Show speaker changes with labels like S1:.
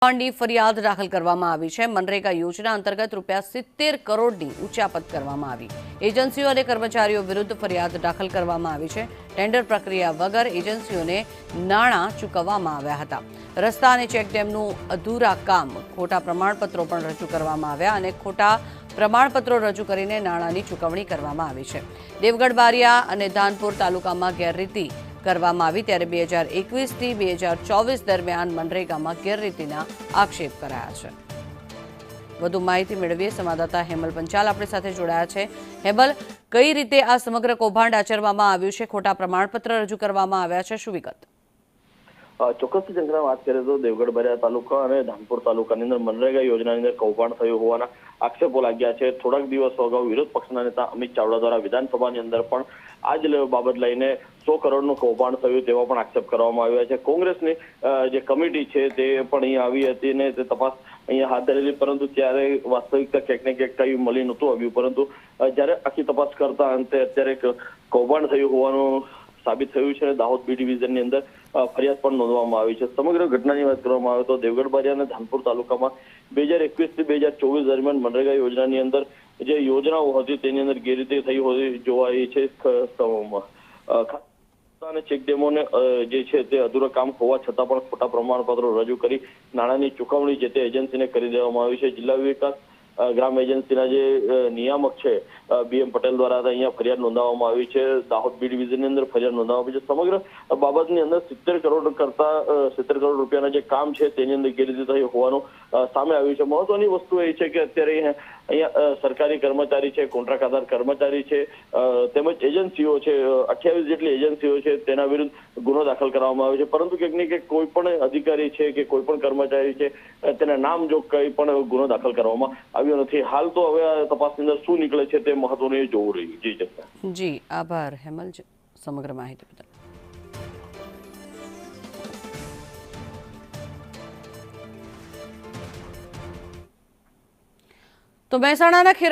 S1: ની ફરિયાદ દાખલ કરવામાં આવી છે। મનરેગા યોજના અંતર્ગત ₹70 કરોડની ઉચાપત કરવામાં આવી। એજન્સીઓ અને કર્મચારીઓ વિરુદ્ધ ફરિયાદ દાખલ કરવામાં આવી છે। ટેન્ડર પ્રક્રિયા વગર એજન્સીઓને નાણાં ચૂકવવામાં આવ્યા હતા। રસ્તા અને ચેકડેમનું અધૂરા કામ, ખોટા પ્રમાણપત્રો પણ રજૂ કરવામાં આવ્યા અને ખોટા પ્રમાણપત્રો રજૂ કરીને નાણાંની ચૂકવણી કરવામાં આવી છે। દેવગઢ બારિયા અને ધાનપુર તાલુકામાં ગેરરીતિ કરવામાં આવી, ત્યારે 2021 થી 2024 દરમિયાન મનરેગામાં ગેરરીતિના આક્ષેપ કરાયા છે। વધુ માહિતી મેળવીએ સંવાદદાતા હેમલ પંચાલ આપણી સાથે જોડાયા છે। હેમલ, કઈ રીતે આ સમગ્ર કૌભાંડ આચરવામાં આવ્યું છે? ખોટા પ્રમાણપત્ર રજૂ કરવામાં આવ્યા છે, શું વિગત?
S2: ચોક્કસથી જંગના વાત કરીએ તો દેવગઢ બારિયા તાલુકા અને ધાનપુર તાલુકાની અંદર મનરેગા યોજનાની અંદર કૌભાંડ થયું હોવાના આક્ષેપો લાગ્યા છે। થોડાક દિવસો અગાઉ વિરોધ પક્ષના નેતા અમિત ચાવડા દ્વારા વિધાનસભાની અંદર પણ આ જ બાબત લઈને 100 કરોડનું કૌભાંડ થયું તેવા પણ આક્ષેપ કરવામાં આવ્યા છે। કોંગ્રેસની જે કમિટી છે તે પણ અહીંયા આવી હતી અને તે તપાસ અહીંયા હાથ ધરેલી, પરંતુ ત્યારે વાસ્તવિકતા ક્યાંક ને ક્યાંક કઈ મળી નહોતું આવ્યું, પરંતુ જ્યારે આખી તપાસ કરતા અંતે અત્યારે કૌભાંડ થયું હોવાનું સાબિત થયું છે। દાહોદ બી ડિવિઝનની અંદર ફરિયાદ પણ નોંધવામાં આવી છે। સમગ્ર ઘટનાની વાત કરવામાં આવે તો દેવગઢ બારિયા અને ધાનપુર તાલુકામાં 2021 થી 2024 દરમિયાન મનરેગા યોજનાની અંદર જે યોજનાઓ હતી તેની અંદર ગેરરીતિ થઈ હોવી જોવાઈ છે। અને ચેકડેમોને જે છે તે અધૂરા કામ હોવા છતાં પણ ખોટા પ્રમાણપત્રો રજૂ કરી નાણાંની ચૂકવણી જે તે એજન્સીને કરી દેવામાં આવી છે। જિલ્લા વિકાસ ગ્રામ એજન્સીના જે નિયામક છે BM પટેલ દ્વારા અહીંયા ફરિયાદ નોંધાવવામાં આવી છે। દાહોદ બી ડિવિઝનની અંદર ફરિયાદ નોંધાવવામાં આવી છે। સમગ્ર બાબતની અંદર 70 કરોડ કરતા 70 કરોડ રૂપિયાના જે કામ છે તેની અંદર ગેરરીતિ થઈ હોવાનું સામે આવ્યું છે। મહત્વની વસ્તુ એ છે કે અત્યારે અહીંયા સરકારી કર્મચારી છે, કોન્ટ્રાક્ટ કર્મચારી છે, તેમજ એજન્સીઓ છે, 28 જેટલી એજન્સીઓ છે તેના વિરુદ્ધ ગુનો દાખલ કરવામાં આવ્યો છે, પરંતુ ક્યાંક ને ક્યાંક કોઈ પણ અધિકારી છે કે કોઈ પણ કર્મચારી છે તેના નામ જો કંઈ પણ ગુનો દાખલ કરવામાં આવ્યો નથી। હાલ તો હવે આ તપાસની અંદર શું નીકળે છે તે મહત્વનું જોવું રહ્યું।
S1: જી આભાર હેમલ સમગ્ર માહિતી બદલ। તો મહેસાણાના ખેરા